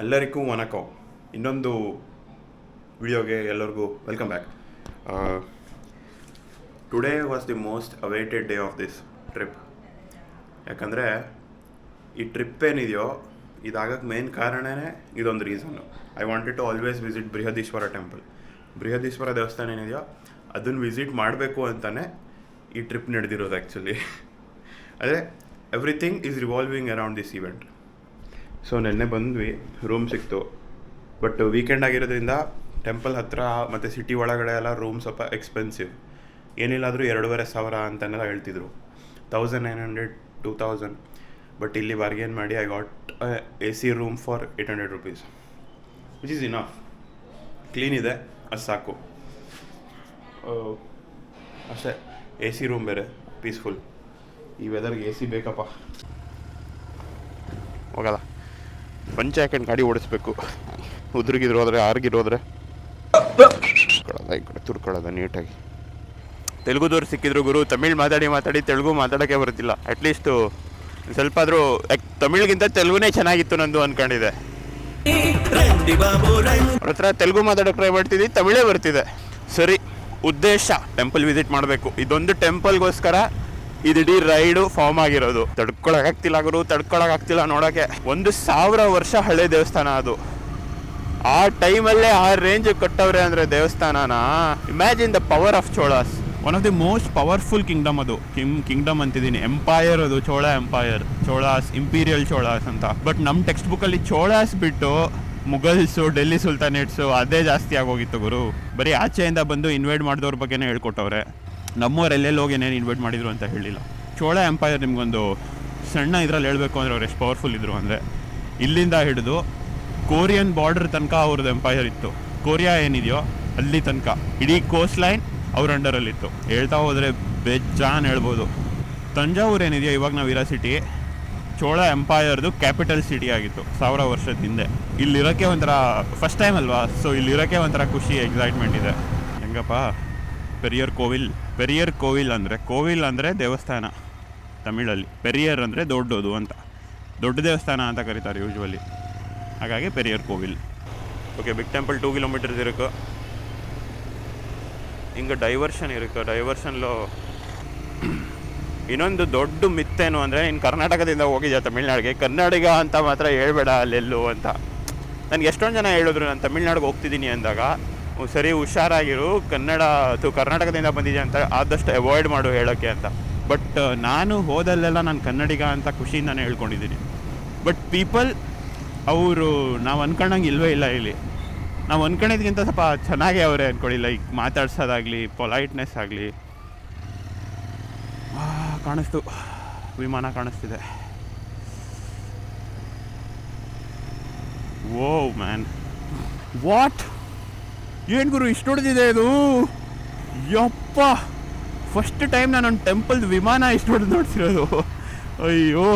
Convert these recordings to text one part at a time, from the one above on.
ಎಲ್ಲರಿಗೂ ವನಕೋ ಇನ್ನೊಂದು ವಿಡಿಯೋಗೆ ಎಲ್ಲರಿಗೂ welcome back. Today was the most awaited day of this trip. ಯಾಕಂದರೆ ಈ ಟ್ರಿಪ್ ಏನಿದೆಯೋ ಇದಾಗಕ್ಕೆ ಮೇನ್ ಕಾರಣನೇ ಇದೊಂದು reason. I wanted to always visit Brihadeeswara temple. Brihadeeswara ದೇವಸ್ಥಾನ ಏನಿದೆಯೋ ಅದನ್ನು ವಿಸಿಟ್ ಮಾಡಬೇಕು ಅಂತಲೇ ಈ ಟ್ರಿಪ್ ನಡೆದಿರೋದು ಆ್ಯಕ್ಚುಲಿ. ಅದೇ everything is revolving around this event. So ನೆನ್ನೆ ಬಂದ್ವಿ, ರೂಮ್ ಸಿಕ್ತು. ಬಟ್ ವೀಕೆಂಡ್ ಆಗಿರೋದ್ರಿಂದ ಟೆಂಪಲ್ ಹತ್ತಿರ ಮತ್ತು ಸಿಟಿ ಒಳಗಡೆ ಎಲ್ಲ ರೂಮ್ ಸ್ವಲ್ಪ ಎಕ್ಸ್ಪೆನ್ಸಿವ್. ಏನಿಲ್ಲಾದರೂ 2,500 ಅಂತನೆಲ್ಲ ಹೇಳ್ತಿದ್ರು, 1,900 2,000. ಬಟ್ ಇಲ್ಲಿ ಬಾರ್ಗೇನ್ ಮಾಡಿ I got AC room for 800 rupees, which is enough. Clean ಇದೆ, ಅದು ಸಾಕು. ಅಷ್ಟೇ, AC ರೂಮ್ ಬೇರೆ ಪೀಸ್ಫುಲ್. ಈ ವೆದರ್ಗೆ AC ಬೇಕಪ್ಪ. ಹೋಗಲ್ಲ, ಪಂಚೆ ಹಾಕೊಂಡು ಗಾಡಿ ಓಡಿಸ್ಬೇಕು. ಉದುರಿಗಿರೋದ್ರೆ ಆರ್ಗಿರೋದ್ರೆ ಈ ಕಡೆ ತುರ್ಕೊಳ್ಳೋದ ನೀಟಾಗಿ. ತೆಲುಗುದವ್ರು ಸಿಕ್ಕಿದ್ರು ಗುರು, ತಮಿಳ್ ಮಾತಾಡಿ ತೆಲುಗು ಮಾತಾಡೋಕ್ಕೆ ಬರುತ್ತಿಲ್ಲ. ಅಟ್ಲೀಸ್ಟು ಸ್ವಲ್ಪ ಆದರೂ ತಮಿಳ್ಗಿಂತ ತೆಲುಗುನೇ ಚೆನ್ನಾಗಿತ್ತು ನಂದು ಅಂದ್ಕೊಂಡಿದ್ದೆ. ಅವ್ರ ಹತ್ರ ತೆಲುಗು ಮಾತಾಡೋಕೆ ಟ್ರೈ ಮಾಡ್ತಿದ್ವಿ, ತಮಿಳೇ ಬರ್ತಿದೆ. ಸರಿ, ಉದ್ದೇಶ ಟೆಂಪಲ್ ವಿಸಿಟ್ ಮಾಡಬೇಕು. ಇದೊಂದು ಟೆಂಪಲ್ಗೋಸ್ಕರ ಇದಿಡೀ ರೈಡು ಫಾರ್ಮ್ ಆಗಿರೋದು. ತಡ್ಕೊಳಕ್ಕಾಗ್ತಿಲ್ಲ ನೋಡೋಕ್ಕೆ. 1,000 ವರ್ಷ ಹಳೆ ದೇವಸ್ಥಾನ ಅದು. ಆ ಟೈಮಲ್ಲೇ ಆ ರೇಂಜ್ ಕಟ್ಟವ್ರೆ ಅಂದರೆ ದೇವಸ್ಥಾನನ. Imagine the power of Cholas. One of the most powerful kingdom ಅದು. ಕಿಂಗ್ಡಮ್ ಅಂತಿದ್ದೀನಿ, ಎಂಪೈರ್ ಅದು. ಚೋಳ ಎಂಪೈರ್, ಚೋಳಾಸ್, ಇಂಪೀರಿಯಲ್ ಚೋಳಾಸ್ ಅಂತ. ಬಟ್ ನಮ್ಮ ಟೆಕ್ಸ್ಟ್ ಬುಕ್ಕಲ್ಲಿ ಚೋಳಾಸ್ ಬಿಟ್ಟು ಮುಘಲ್ಸು, ಡೆಲ್ಲಿ ಸುಲ್ತಾನೇಟ್ಸು ಅದೇ ಜಾಸ್ತಿ ಆಗೋಗಿತ್ತು ಗುರು. ಬರೀ ಆಚೆಯಿಂದ ಬಂದು ಇನ್ವೈಟ್ ಮಾಡಿದವ್ರ ಬಗ್ಗೆನೇ ಹೇಳ್ಕೊಟ್ಟವ್ರೆ. ನಮ್ಮವ್ರು ಎಲ್ಲೆಲ್ಲಿ ಹೋಗಿ ಏನೇನು ಇನ್ವೈಟ್ ಮಾಡಿದ್ರು ಅಂತ ಹೇಳಿಲ್ಲ. ಚೋಳ ಎಂಪೈರ್ ನಿಮ್ಗೊಂದು ಸಣ್ಣ ಇದರಲ್ಲಿ ಹೇಳಬೇಕು ಅಂದರೆ ಅವ್ರು ಎಷ್ಟು ಪವರ್ಫುಲ್ ಇದ್ರು ಅಂದರೆ, ಇಲ್ಲಿಂದ ಹಿಡಿದು ಕೊರಿಯನ್ ಬಾರ್ಡರ್ ತನಕ ಅವ್ರದ್ದು ಎಂಪೈರ್ ಇತ್ತು. ಕೊರಿಯಾ ಏನಿದೆಯೋ ಅಲ್ಲಿ ತನಕ ಇಡೀ ಕೋಸ್ಟ್ ಲೈನ್ ಅವ್ರ ಅಂಡರಲ್ಲಿತ್ತು. ಹೇಳ್ತಾ ಹೋದರೆ ಬೇಜಾನ್ ಹೇಳ್ಬೋದು. ತಂಜಾವೂರು ಏನಿದೆಯೋ ಇವಾಗ ನಾವು ಇರೋ ಸಿಟಿ, ಚೋಳ ಎಂಪೈರ್ದು ಕ್ಯಾಪಿಟಲ್ ಸಿಟಿ ಆಗಿತ್ತು 1000 ವರ್ಷದ ಹಿಂದೆ. ಇಲ್ಲಿರೋಕ್ಕೆ ಒಂಥರ ಫಸ್ಟ್ ಟೈಮ್ ಅಲ್ವಾ, ಸೊ ಇಲ್ಲಿರೋಕ್ಕೆ ಒಂಥರ ಖುಷಿ, ಎಕ್ಸೈಟ್ಮೆಂಟ್ ಇದೆ. ಹೆಂಗಪ್ಪ ಪೆರಿಯರ್ ಕೋವಿಲ್ ಅಂದರೆ ದೇವಸ್ಥಾನ ತಮಿಳಲ್ಲಿ. ಪೆರಿಯರ್ ಅಂದರೆ ದೊಡ್ಡದು ಅಂತ, ದೊಡ್ಡ ದೇವಸ್ಥಾನ ಅಂತ ಕರೀತಾರೆ ಯೂಶ್ವಲಿ. ಹಾಗಾಗಿ Periyar Kovil. Okay, big temple 2 kilometers ಇರುತ್ತೆ. ಹಿಂಗೆ ಡೈವರ್ಷನ್ ಇರುತ್ತೆ. ಡೈವರ್ಷನ್ಲು ಇನ್ನೊಂದು ದೊಡ್ಡ ಮಿತ್ತೇನು ಅಂದರೆ, ನೀನು ಕರ್ನಾಟಕದಿಂದ ಹೋಗಿದ್ಯಾ ತಮಿಳ್ನಾಡಿಗೆ, ಕನ್ನಡಿಗ ಅಂತ ಮಾತ್ರ ಹೇಳ್ಬೇಡ ಅಲ್ಲೆಲ್ಲೂ ಅಂತ. ನನಗೆ ಎಷ್ಟೊಂದು ಜನ ಹೇಳಿದ್ರು ನಾನು ತಮಿಳ್ನಾಡಿಗೆ ಹೋಗ್ತಿದ್ದೀನಿ ಅಂದಾಗ, ಸರಿ ಹುಷಾರಾಗಿರು, ಕರ್ನಾಟಕದಿಂದ ಬಂದಿದ್ಯಾ ಅಂತ ಆದಷ್ಟು ಅವಾಯ್ಡ್ ಮಾಡು ಹೇಳೋಕ್ಕೆ ಅಂತ. ಬಟ್ ನಾನು ಹೋದಲ್ಲೆಲ್ಲ ನಾನು ಕನ್ನಡಿಗ ಅಂತ ಖುಷಿಯಿಂದನೇ ಹೇಳ್ಕೊಂಡಿದ್ದೀನಿ. ಬಟ್ ಪೀಪಲ್ ಅವರು ನಾವು ಅಂದ್ಕೊಂಡಂಗೆ ಇಲ್ವೇ ಇಲ್ಲ ಇಲ್ಲಿ. ನಾವು ಅಂದ್ಕೊಂಡಿದ್ಕಿಂತ ಸ್ವಲ್ಪ ಚೆನ್ನಾಗೇ ಅವರೇ ಅಂದ್ಕೊಳ್ಳಿ. ಲೈಕ್ ಮಾತಾಡ್ಸೋದಾಗಲಿ, ಪೊಲೈಟ್ನೆಸ್ ಆಗಲಿ. ಕಾಣಿಸ್ತು, ವಿಮಾನ ಕಾಣಿಸ್ತಿದೆ. ಓ ಮ್ಯಾನ್, ವಾಟ್, ಏನು ಗುರು ಇಷ್ಟು ಹೊಡೆದಿದೆ ಇದು? ಯಪ್ಪ, ಫಸ್ಟ್ ಟೈಮ್ ನಾನು ಒಂದು ಟೆಂಪಲ್ದು ವಿಮಾನ ಇಷ್ಟು ಹೊಡೆದು ನೋಡ್ತಿರೋದು. ಅಯ್ಯೋ,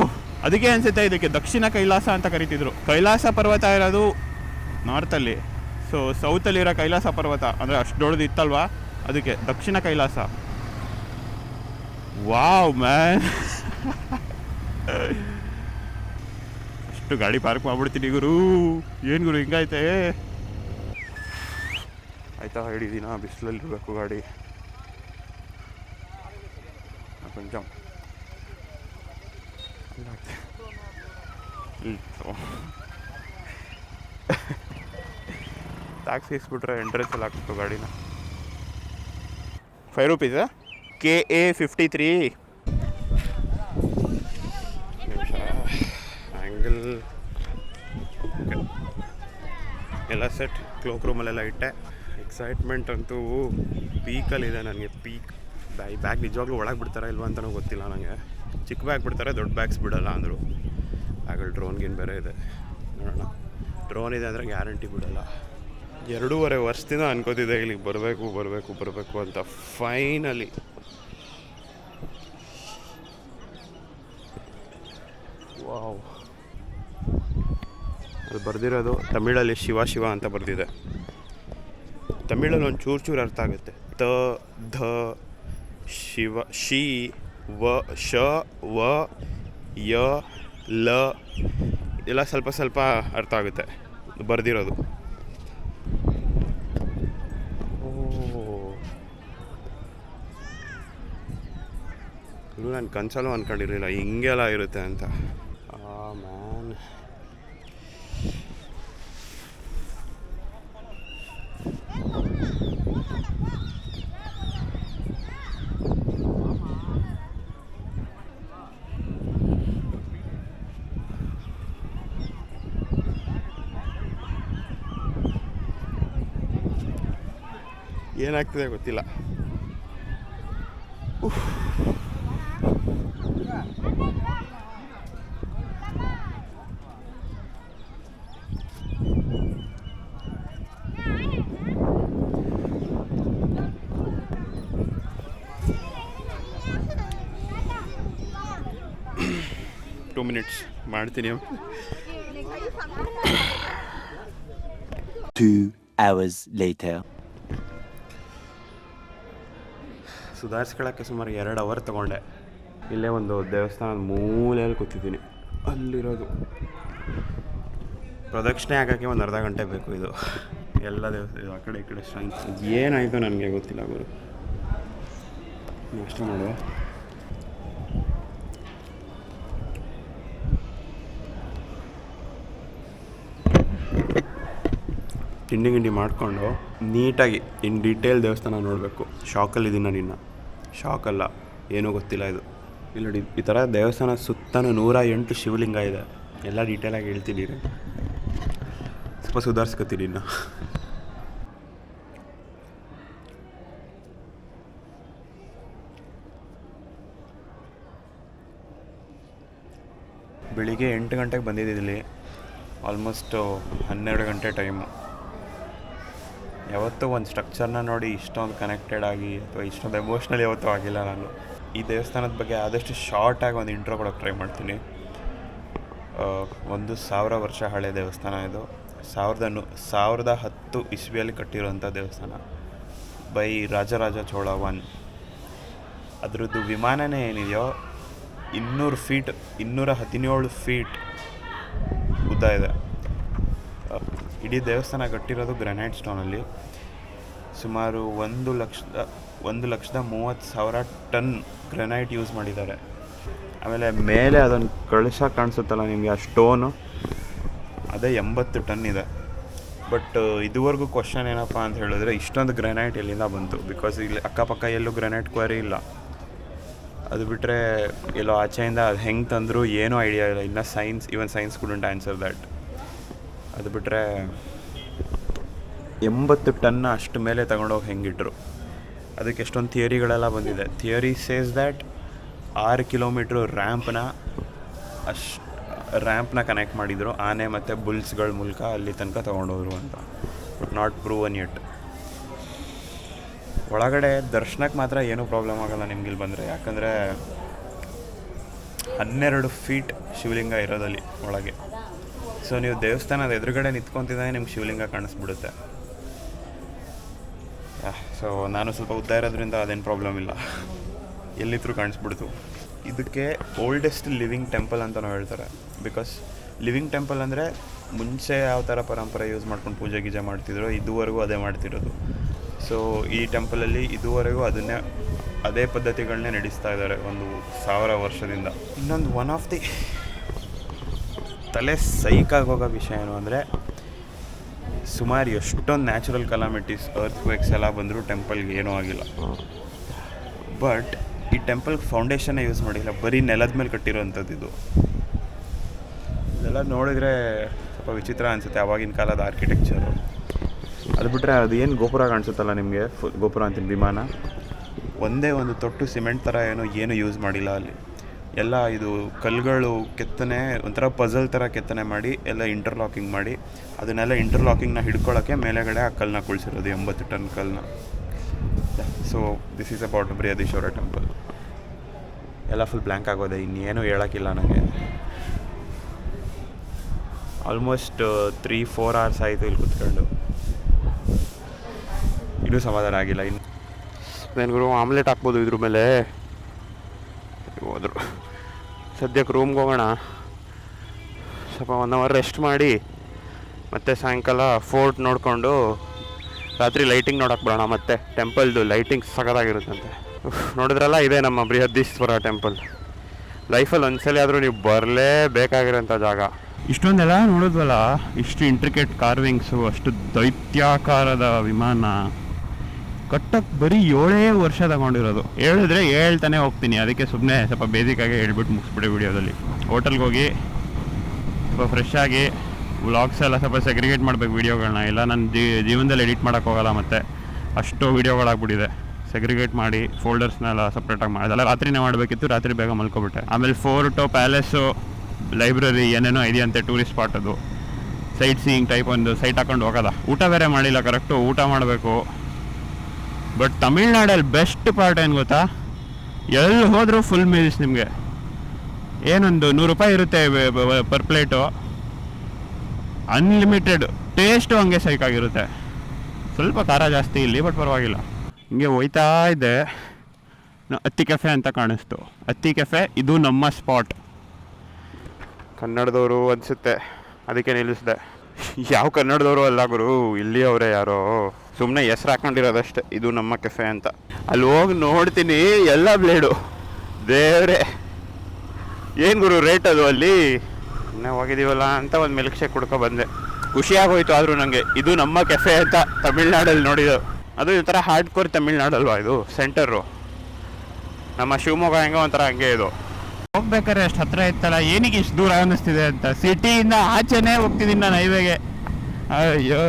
ಅದಕ್ಕೆ ಅನಿಸುತ್ತೆ ಇದಕ್ಕೆ ದಕ್ಷಿಣ ಕೈಲಾಸ ಅಂತ ಕರಿತಿದ್ರು. ಕೈಲಾಸ ಪರ್ವತ ಇರೋದು ನಾರ್ತಲ್ಲಿ, ಸೊ ಸೌತಲ್ಲಿರೋ ಕೈಲಾಸ ಪರ್ವತ ಅಂದರೆ ಅಷ್ಟು ದೊಡ್ಡದು ಇತ್ತಲ್ವಾ, ಅದಕ್ಕೆ ದಕ್ಷಿಣ ಕೈಲಾಸ. ವಾವ್ ಮ್ಯಾನ್, ಅಷ್ಟು ಗಾಡಿ ಪಾರ್ಕ್ ಮಾಡ್ಬಿಡ್ತೀನಿ ಗುರು. ಏನು ಗುರು ಹಿಂಗೈತೆ? ಆಯ್ತಾ, ಹಿಡಿದೀನಾ? ಬಿಸಿಲಲ್ಲಿರಬೇಕು ಗಾಡಿ ಕೊಂಚ. ಟ್ಯಾಕ್ಸಿ ಇಸ್ಬಿಟ್ರೆ ಎಂಟ್ರೆನ್ಸಲ್ಲಿ ಹಾಕ್ಬಿಟ್ಟು ಗಾಡಿನ. 5 rupees KA 53. ಆ್ಯಂಗಲ್ ಎಲ್ಲ ಸೆಟ್, ಕ್ಲೋಕ್ ರೂಮಲ್ಲೆಲ್ಲ ಇಟ್ಟೆ. ಎಕ್ಸೈಟ್ಮೆಂಟ್ ಅಂತೂ ಪೀಕಲ್ಲಿದೆ ನನಗೆ. ಪೀಕ್. ಈ ಬ್ಯಾಗ್ ನಿಜವಾಗ್ಲೂ ಒಳಗೆ ಬಿಡ್ತಾರಾ ಇಲ್ವಾ ಅಂತಲೂ ಗೊತ್ತಿಲ್ಲ ನನಗೆ. ಚಿಕ್ಕ ಬ್ಯಾಗ್ ಬಿಡ್ತಾರೆ, ದೊಡ್ಡ ಬ್ಯಾಗ್ಸ್ ಬಿಡೋಲ್ಲ ಅಂದರು. ಬ್ಯಾಗಲ್ಲಿ ಡ್ರೋನ್ ಗೇನ್ ಬೇರೆ ಇದೆ. ನೋಡೋಣ. ಡ್ರೋನ್ ಇದೆ ಅಂದರೆ ಗ್ಯಾರಂಟಿ ಬಿಡೋಲ್ಲ. 2.5 ವರ್ಷದಿಂದ ಅನ್ಕೋತಿದ್ದೆ ಇಲ್ಲಿಗೆ ಬರಬೇಕು ಅಂತ. Finally wow. ಅದು ಬರೆದಿರೋದು ತಮಿಳಲ್ಲಿ ಶಿವ ಶಿವ ಅಂತ ಬರೆದಿದೆ. ತಮಿಳಲ್ಲಿ ಒಂದು ಚೂರು ಅರ್ಥ ಆಗುತ್ತೆ. ಧ ಶಿವ ಶಿ ವ ಶ ವ ಯ ಲ ಎಲ್ಲ ಸ್ವಲ್ಪ ಅರ್ಥ ಆಗುತ್ತೆ ಬರೆದಿರೋದು. ಇದು ನಾನು ಕನಸಲ್ಲೂ ಅಂದ್ಕೊಂಡಿರಲಿಲ್ಲ ಹಿಂಗೆಲ್ಲ ಇರುತ್ತೆ ಅಂತ. ಮ್ಯಾನ್, ಏನಾಗ್ತದೆ ಗೊತ್ತಿಲ್ಲ. ಟೂ ಮಿನಿಟ್ಸ್ ಮಾಡ್ತೀನಿ. 2 hours later. ಸುಧಾರಿಸ್ಕೊಳ್ಳೋಕ್ಕೆ ಸುಮಾರು 2 ಅವರ್ ತೊಗೊಂಡೆ. ಇಲ್ಲೇ ಒಂದು ದೇವಸ್ಥಾನದ ಮೂಲೆಯಲ್ಲಿ ಕೂತಿದ್ದೀನಿ. ಅಲ್ಲಿರೋದು ಪ್ರದಕ್ಷಿಣೆ ಆಗೋಕ್ಕೆ ಒಂದು ಅರ್ಧ ಗಂಟೆ ಬೇಕು. ಇದು ಎಲ್ಲ ದೇವಸ್ಥಾನ ಆ ಕಡೆ ಈ ಕಡೆ ಸ್ಟ್ರೈನ್ಸ್. ಏನಾಯಿತು ನನಗೆ ಗೊತ್ತಿಲ್ಲ ಗುರು. ಅಷ್ಟು ಮಾಡುವ. ತಿಂಡಿ ಮಾಡಿಕೊಂಡು ನೀಟಾಗಿ ಇನ್ ಡೀಟೇಲ್ ದೇವಸ್ಥಾನ ನೋಡಬೇಕು. ಶಾಕಲ್ಲಿದ್ದೀನಿ ನಾನು ಇನ್ನು. ಶಾಕಲ್ಲ, ಏನೂ ಗೊತ್ತಿಲ್ಲ ಇದು. ಇಲ್ಲಿ ಈ ಥರ ದೇವಸ್ಥಾನ ಸುತ್ತಲೂ 108 ಶಿವಲಿಂಗ ಇದೆ. ಎಲ್ಲ ಡೀಟೇಲಾಗಿ ಹೇಳ್ತಿದ್ದೀರಿ. ಸ್ವಲ್ಪ ಸುಧಾರಿಸ್ಕೊತೀನಿ ಇನ್ನು. ಬೆಳಿಗ್ಗೆ 8 ಗಂಟೆಗೆ ಬಂದಿದ್ದೀನಿ. ಆಲ್ಮೋಸ್ಟ್ 12 ಗಂಟೆ ಟೈಮು. ಯಾವತ್ತೂ ಒಂದು ಸ್ಟ್ರಕ್ಚರ್ನ ನೋಡಿ ಇಷ್ಟೊಂದು ಕನೆಕ್ಟೆಡ್ ಆಗಿ ಅಥವಾ ಇಷ್ಟೊಂದು ಎಮೋಷ್ನಲ್ ಯಾವತ್ತೂ ಆಗಿಲ್ಲ ನಾನು. ಈ ದೇವಸ್ಥಾನದ ಬಗ್ಗೆ ಆದಷ್ಟು ಶಾರ್ಟಾಗಿ ಒಂದು ಇಂಟ್ರೋ ಕೊಡೋಕ್ಕೆ ಟ್ರೈ ಮಾಡ್ತೀನಿ. 1000 ವರ್ಷ ಹಳೆ ದೇವಸ್ಥಾನ ಇದು. 1010 ಇಸ್ವಿಯಲ್ಲಿ ಕಟ್ಟಿರುವಂಥ ದೇವಸ್ಥಾನ ಬೈ ರಾಜರಾಜ ಚೋಳ 1. ಅದರದ್ದು ವಿಮಾನನೇ ಏನಿದೆಯೋ 200 ಫೀಟ್ 217 ಫೀಟ್ ಉದ್ದ ಇದೆ. ಇಡೀ ದೇವಸ್ಥಾನ ಕಟ್ಟಿರೋದು ಗ್ರಾನೈಟ್ ಸ್ಟೋನಲ್ಲಿ. ಸುಮಾರು 1,30,000 ಟನ್ ಗ್ರಾನೈಟ್ ಯೂಸ್ ಮಾಡಿದ್ದಾರೆ. ಆಮೇಲೆ ಮೇಲೆ ಅದನ್ನು ಕಳಶ ಕಾಣಿಸುತ್ತಲ್ಲ ನಿಮಗೆ, ಆ ಸ್ಟೋನು ಅದೇ 80 ಟನ್ ಇದೆ. ಬಟ್ ಇದುವರೆಗೂ ಕ್ವಶನ್ ಏನಪ್ಪ ಅಂತ ಹೇಳಿದ್ರೆ, ಇಷ್ಟೊಂದು ಗ್ರಾನೈಟ್ ಎಲ್ಲಿಂದ ಬಂತು? ಬಿಕಾಸ್ ಇಲ್ಲಿ ಅಕ್ಕಪಕ್ಕ ಎಲ್ಲೂ ಗ್ರಾನೈಟ್ ಕ್ವಾರಿ ಇಲ್ಲ. ಅದು ಬಿಟ್ಟರೆ ಎಲ್ಲೋ ಆಚೆಯಿಂದ ಅದು ಹೆಂಗೆ ತಂದರೂ ಏನೂ ಐಡಿಯಾ ಇಲ್ಲ. ಇನ್ನು ಸೈನ್ಸ್ ಕುಡಂಟ್ ಆನ್ಸರ್ ದ್ಯಾಟ್. ಅದು ಬಿಟ್ಟರೆ 80 ಟನ್ನ ಅಷ್ಟು ಮೇಲೆ ತಗೊಂಡೋಗಿ ಹೆಂಗಿಟ್ರು? ಅದಕ್ಕೆ ಎಷ್ಟೊಂದು ಥಿಯರಿಗಳೆಲ್ಲ ಬಂದಿದೆ. ಥಿಯರಿ ಸೇಸ್ ದ್ಯಾಟ್ 6 ಕಿಲೋಮೀಟ್ರು ರ್ಯಾಂಪ್ನ ಕನೆಕ್ಟ್ ಮಾಡಿದರು ಆನೆ ಮತ್ತು ಬುಲ್ಸ್ಗಳ ಮೂಲಕ ಅಲ್ಲಿ ತನಕ ತೊಗೊಂಡೋದ್ರು ಅಂತ. But not proven yet. ಒಳಗಡೆ ದರ್ಶನಕ್ಕೆ ಮಾತ್ರ ಏನೂ ಪ್ರಾಬ್ಲಮ್ ಆಗೋಲ್ಲ ನಿಮ್ಗೆ ಇಲ್ಲಿ ಬಂದರೆ. ಯಾಕಂದರೆ 12 ಫೀಟ್ ಶಿವಲಿಂಗ ಇರೋದಲ್ಲಿ ಒಳಗೆ. ಸೊ ನೀವು ದೇವಸ್ಥಾನದ ಎದುರುಗಡೆ ನಿಂತ್ಕೊತಿದ್ದಾಗ ನಿಮ್ಗೆ ಶಿವಲಿಂಗ ಕಾಣಿಸ್ಬಿಡುತ್ತೆ. ಸೊ ನಾನು ಸ್ವಲ್ಪ ಉದ್ದ ಇರೋದ್ರಿಂದ ಅದೇನು ಪ್ರಾಬ್ಲಮ್ ಇಲ್ಲ, ಎಲ್ಲಿದ್ರೂ ಕಾಣಿಸ್ಬಿಡ್ತು. ಇದಕ್ಕೆ ಓಲ್ಡೆಸ್ಟ್ ಲಿವಿಂಗ್ ಟೆಂಪಲ್ ಅಂತಲೂ ಹೇಳ್ತಾರೆ. ಬಿಕಾಸ್ ಲಿವಿಂಗ್ ಟೆಂಪಲ್ ಅಂದರೆ ಮುಂಚೆ ಯಾವ ಥರ ಪರಂಪರೆ ಯೂಸ್ ಮಾಡ್ಕೊಂಡು ಪೂಜೆ ಗೀಜೆ ಮಾಡ್ತಿದ್ರು, ಇದುವರೆಗೂ ಅದೇ ಮಾಡ್ತಿರೋದು. ಸೊ ಈ ಟೆಂಪಲಲ್ಲಿ ಇದುವರೆಗೂ ಅದೇ ಪದ್ಧತಿಗಳನ್ನೇ ನಡೆಸ್ತಾ ಇದ್ದಾರೆ 1000 ವರ್ಷದಿಂದ. ಇನ್ನೊಂದು ಒನ್ ಆಫ್ ದಿ ತಲೆ ಸೈಕಾಗೋಗೋ ವಿಷಯ ಏನು ಅಂದರೆ, ಸುಮಾರು ಎಷ್ಟೊಂದು ನ್ಯಾಚುರಲ್ ಕಲಾಮಿಟೀಸ್, ಅರ್ತ್ಕ್ವೇಕ್ಸ್ ಎಲ್ಲ ಬಂದರೂ ಟೆಂಪಲ್ಗೆ ಏನೂ ಆಗಿಲ್ಲ. ಬಟ್ ಈ ಟೆಂಪಲ್ಗೆ ಫೌಂಡೇಶನ್ನೇ ಯೂಸ್ ಮಾಡಿಲ್ಲ, ಬರೀ ನೆಲದ ಮೇಲೆ ಕಟ್ಟಿರೋವಂಥದ್ದು ಇದು. ಇದೆಲ್ಲ ನೋಡಿದರೆ ಸ್ವಲ್ಪ ವಿಚಿತ್ರ ಅನಿಸುತ್ತೆ, ಆವಾಗಿನ ಕಾಲದ ಆರ್ಕಿಟೆಕ್ಚರು. ಅದು ಬಿಟ್ಟರೆ ಅದು ಏನು ಗೋಪುರ ಕಾಣಿಸುತ್ತಲ್ಲ ನಿಮಗೆ, ಗೋಪುರ ಅಂತೀನಿ, ವಿಮಾನ, ಒಂದೇ ಒಂದು ತೊಟ್ಟು ಸಿಮೆಂಟ್ ಥರ ಏನು ಯೂಸ್ ಮಾಡಿಲ್ಲ ಅಲ್ಲಿ. ಎಲ್ಲ ಇದು ಕಲ್ಲುಗಳು ಕೆತ್ತನೆ ಒಂಥರ ಪಝಲ್ ಥರ ಕೆತ್ತನೆ ಮಾಡಿ ಎಲ್ಲ ಇಂಟರ್ಲಾಕಿಂಗ್ ಮಾಡಿ ಅದನ್ನೆಲ್ಲ ಇಂಟರ್ಲಾಕಿಂಗ್ನ ಹಿಡ್ಕೊಳ್ಳೋಕ್ಕೆ ಮೇಲೆಗಡೆ ಆ ಕಲ್ಲನ್ನ ಕುಳಿಸಿರೋದು 80 ಟನ್ ಕಲ್ಲನ್ನ. So this is about Brihadeeswara temple. ಎಲ್ಲ ಫುಲ್ ಬ್ಲ್ಯಾಂಕ್ ಆಗೋದೆ, ಇನ್ನೇನು ಹೇಳೋಕ್ಕಿಲ್ಲ ನನಗೆ. ಆಲ್ಮೋಸ್ಟ್ 3-4 hours ಆಯಿತು ಇಲ್ಲಿ ಕೂತ್ಕೊಂಡು, ಇನ್ನೂ ಸಮಾಧಾನ ಆಗಿಲ್ಲ. ಇನ್ನು ನನಗೂ ಆಮ್ಲೆಟ್ ಹಾಕ್ಬೋದು ಇದ್ರ ಮೇಲೆ. ಹೋದ್ರು ಸದ್ಯಕ್ಕೆ ರೂಮ್ಗೆ ಹೋಗೋಣ, ಸ್ವಲ್ಪ 1 hour ರೆಸ್ಟ್ ಮಾಡಿ ಮತ್ತು ಸಾಯಂಕಾಲ ಫೋರ್ಟ್ ನೋಡಿಕೊಂಡು ರಾತ್ರಿ ಲೈಟಿಂಗ್ ನೋಡೋಕೆ ಬರೋಣ. ಮತ್ತು ಟೆಂಪಲ್ದು ಲೈಟಿಂಗ್ ಸಖತ್ತಾಗಿರುತ್ತಂತೆ. ನೋಡಿದ್ರಲ್ಲ, ಇದೆ ನಮ್ಮ ಬೃಹದೀಶ್ವರ ಟೆಂಪಲ್. ಲೈಫಲ್ಲಿ ಒಂದ್ಸಲ ಆದರೂ ನೀವು ಬರಲೇಬೇಕಾಗಿರೋಂಥ ಜಾಗ. ಇಷ್ಟೊಂದೆಲ್ಲ ನೋಡಿದ್ವಲ್ಲ, ಇಷ್ಟು ಇಂಟ್ರಿಕೇಟ್ ಕಾರ್ವಿಂಗ್ಸು, ಅಷ್ಟು ದೈತ್ಯಾಕಾರದ ವಿಮಾನ ಕಟ್ಟಕ್ಕೆ ಬರೀ 7 ವರ್ಷ ತಗೊಂಡಿರೋದು. ಹೇಳಿದ್ರೆ ಹೇಳ್ತಾನೆ ಹೋಗ್ತೀನಿ, ಅದಕ್ಕೆ ಸುಮ್ಮನೆ ಸ್ವಲ್ಪ ಬೇಸಿಕ್ಕಾಗಿ ಹೇಳ್ಬಿಟ್ಟು ಮುಗಿಸ್ಬಿಡಿ ವೀಡಿಯೋದಲ್ಲಿ. ಹೋಟೆಲ್ಗೆ ಹೋಗಿ ಸ್ವಲ್ಪ ಫ್ರೆಶ್ ಆಗಿ ವ್ಲಾಗ್ಸ್ ಎಲ್ಲ ಸ್ವಲ್ಪ ಸೆಗ್ರಿಗೇಟ್ ಮಾಡಬೇಕು ವೀಡಿಯೋಗಳನ್ನ. ಇಲ್ಲ ನನ್ನ ಜೀವನದಲ್ಲಿ ಎಡಿಟ್ ಮಾಡೋಕ್ಕೋಗಲ್ಲ, ಮತ್ತು ಅಷ್ಟು ವೀಡಿಯೋಗಳಾಗ್ಬಿಟ್ಟಿದೆ. ಸೆಗ್ರಿಗೇಟ್ ಮಾಡಿ ಫೋಲ್ಡರ್ಸ್ನೆಲ್ಲ ಸಪ್ರೇಟಾಗಿ ಮಾಡಿ, ಅದೆಲ್ಲ ರಾತ್ರಿನೇ ಮಾಡಬೇಕಿತ್ತು, ರಾತ್ರಿ ಬೇಗ ಮಲ್ಕೊಬಿಟ್ಟೆ. ಆಮೇಲೆ ಫೋರ್ಟು, ಪ್ಯಾಲೇಸು, ಲೈಬ್ರರಿ ಏನೇನೋ ಇದೆಯಂತೆ ಟೂರಿಸ್ಟ್ ಸ್ಪಾಟ್. ಅದು ಸೈಟ್ ಸೀಯಿಂಗ್ ಟೈಪ್ ಒಂದು ಸೈಟ್ ಹಾಕೊಂಡು ಹೋಗೋದ. ಊಟ ಬೇರೆ ಮಾಡಿಲ್ಲ, ಕರೆಕ್ಟು ಊಟ ಮಾಡಬೇಕು. ಬಟ್ ತಮಿಳ್ನಾಡಲ್ಲಿ ಬೆಸ್ಟ್ ಪಾರ್ಟ್ ಏನು ಗೊತ್ತಾ, ಎಲ್ಲಿ ಹೋದರೂ ಫುಲ್ ಮೀಲ್ಸ್. ನಿಮಗೆ ಏನೊಂದು 100 ರೂಪಾಯಿ ಇರುತ್ತೆ ಪರ್ ಪ್ಲೇಟು, ಅನ್ಲಿಮಿಟೆಡ್. ಟೇಸ್ಟು ಹಂಗೆ ಸೈಕಾಗಿರುತ್ತೆ. ಸ್ವಲ್ಪ ಖಾರ ಜಾಸ್ತಿ ಇಲ್ಲಿ, ಬಟ್ ಪರವಾಗಿಲ್ಲ. ಹಿಂಗೆ ಹೋಯ್ತಾ ಇದ್ದೆ, ಅತ್ತಿ ಕೆಫೆ ಅಂತ ಕಾಣಿಸ್ತು. ಅತ್ತಿ ಕೆಫೆ ಇದು ನಮ್ಮ ಸ್ಪಾಟ್. ಕನ್ನಡದವರು ಅನಿಸುತ್ತೆ, ಅದಕ್ಕೆ ನಿಲ್ಲಿಸಿದೆ. ಯಾವ ಕನ್ನಡದವರು ಅಲ್ಲ ಗುರು, ಇಲ್ಲಿ ಅವರೇ ಯಾರೋ ಸುಮ್ಮನೆ ಹೆಸ್ರು ಹಾಕೊಂಡಿರೋದಷ್ಟೇ, ಇದು ನಮ್ಮ ಕೆಫೆ ಅಂತ. ಅಲ್ಲಿ ಹೋಗಿ ನೋಡ್ತೀನಿ, ಎಲ್ಲ ಬ್ಲೇಡು. ದೇವ್ರೆ, ಏನು ಗುರು ರೇಟ್ ಅದು ಅಲ್ಲಿ. ಸುಮ್ಮನೆ ಹೋಗಿದ್ದೀವಲ್ಲ ಅಂತ ಒಂದು ಮಿಲ್ಕ್ ಶೇಕ್ ಕುಡ್ಕೊ ಬಂದೆ. ಖುಷಿಯಾಗೋಯ್ತು. ಆದರೂ ನನಗೆ ಇದು ನಮ್ಮ ಕೆಫೆ ಅಂತ ತಮಿಳ್ನಾಡಲ್ಲಿ ನೋಡಿದ್ದು. ಅದು ಈ ಥರ ಹಾರ್ಡ್ ಕೋರ್ ತಮಿಳ್ನಾಡಲ್ವಾ ಇದು ಸೆಂಟರು. ನಮ್ಮ ಶಿವಮೊಗ್ಗ ಹೆಂಗೆ ಒಂಥರ ಹಂಗೆ ಇದು. ಹೋಗ್ಬೇಕಾದ್ರೆ ಅಷ್ಟು ಹತ್ತಿರ ಇತ್ತಲ್ಲ, ಏನಕ್ಕೆ ಇಷ್ಟು ದೂರ ಅನ್ನಿಸ್ತಿದೆ ಅಂತ. ಸಿಟಿಯಿಂದ ಆಚೆನೇ ಹೋಗ್ತಿದ್ದೀನಿ ನಾನು ಹೈವೇಗೆ. ಅಯ್ಯೋ,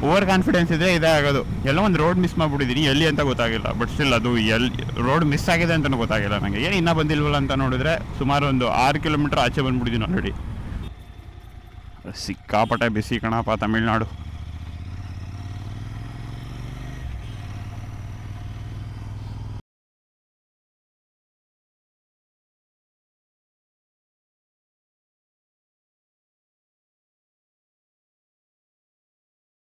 ಓವರ್ ಕಾನ್ಫಿಡೆನ್ಸ್ ಇದ್ದರೆ ಇದೇ ಆಗೋದು. ಎಲ್ಲ ಒಂದು ರೋಡ್ ಮಿಸ್ ಮಾಡಿಬಿಟ್ಟಿದ್ದೀನಿ, ಎಲ್ಲಿ ಅಂತ ಗೊತ್ತಾಗಿಲ್ಲ. ಬಟ್ ಸ್ಟಿಲ್ ಅದು ಎಲ್ಲಿ ರೋಡ್ ಮಿಸ್ ಆಗಿದೆ ಅಂತಲೂ ಗೊತ್ತಾಗಿಲ್ಲ ನನಗೆ. ಏನು ಇನ್ನೂ ಬಂದಿಲ್ವಲ್ಲ ಅಂತ ನೋಡಿದ್ರೆ ಸುಮಾರು ಒಂದು 6 ಕಿಲೋಮೀಟ್ರ್ ಆಚೆ ಬಂದುಬಿಟ್ಟಿದ್ದೀನಿ ಆಲ್ರೆಡಿ. ಸಿಕ್ಕಾಪಟ್ಟೆ ಬಿಸಿ ಕಣಪ್ಪ ತಮಿಳ್ನಾಡು.